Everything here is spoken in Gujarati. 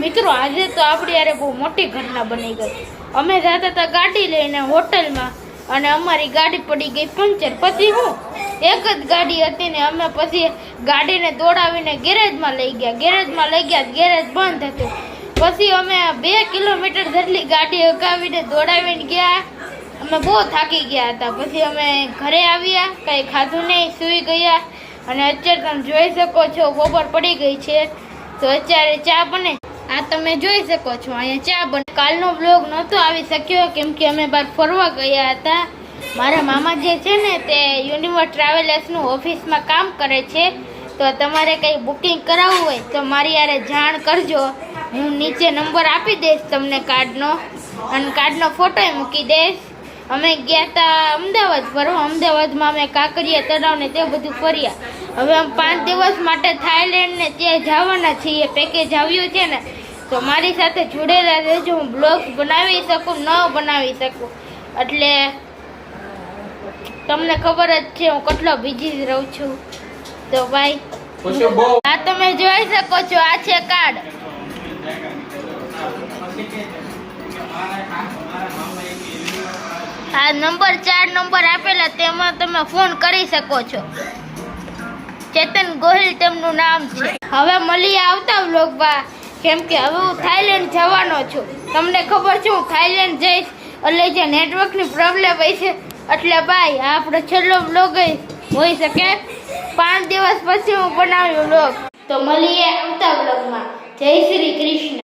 મિત્રો આજે તો આપણી યારે બહુ મોટી ઘટના બની ગઈ। અમે જતા હતા ગાડી લઈને હોટલમાં અને અમારી ગાડી પડી ગઈ પંચર। પછી હું એક જ ગાડી હતી ને અમે પછી ગાડીને દોડાવીને ગેરેજમાં લઈ ગયા। ગેરેજ બંધ હતું। પછી અમે 2 કિલોમીટર જેટલી ગાડી હકાવીને દોડાવીને ગયા। અમે બહુ થાકી ગયા હતા। પછી અમે ઘરે આવ્યા, કંઈ ખાધું નહીં, સૂઈ ગયા અને અત્યારે તમે જોઈ શકો છો બપોર પડી ગઈ છે તો અત્યારે ચા બને। આ તમે જોઈ શકો છો અહીંયા ચા બને। કાલનો બ્લોગ નહોતો આવી શક્યો કેમ કે અમે બહાર ફરવા ગયા હતા। મારા મામા જે છે ને તે યુનિવર્સ ટ્રાવેલર્સનું ઓફિસમાં કામ કરે છે, તો તમારે કંઈ બુકિંગ કરાવવું હોય તો મારી યારે જાણ કરજો। હું નીચે નંબર આપી દઈશ તમને કાર્ડનો અને કાર્ડનો ફોટોય મૂકી દઈશ। અમે ગયા હતા અમદાવાદ ફરવા। અમદાવાદમાં અમે કાંકરિયા તળાવ ને તે બધું ફર્યા। હવે અમે 5 દિવસ માટે થાઈલેન્ડ ને ત્યાં જવાના છીએ। પેકેજ આવ્યું છે ને તો મારી સાથે જોડેલા રહેજો। હું બ્લોગ બનાવી શકું ન બનાવી શકું, એટલે તમને ખબર જ છે હું કેટલો બિઝી રહું છું। તો ભાઈ આ તમે જોઈ શકો છો, આ છે કાર્ડ। આ નંબર 4 નંબર આપેલા તેમાં તમે ફોન કરી શકો છો। ચેતન ગોહિલ તેમનું નામ છે। હવે મળીએ આવતા વ્લોગમાં, કેમ કે હવે હું થાઈલેન્ડ જવાનો છું। તમને ખબર છે હું થાઈલેન્ડ જઈશ એટલે જે નેટવર્કની પ્રોબ્લેમ હોય છે, એટલે ભાઈ આપણો છેલ્લો વ્લોગ હોઈ શકે। 5 દિવસ પછી હું બનાવ્યો વ્લોગ। તો મળીએ આવતા વ્લોગમાં। જય શ્રી કૃષ્ણ।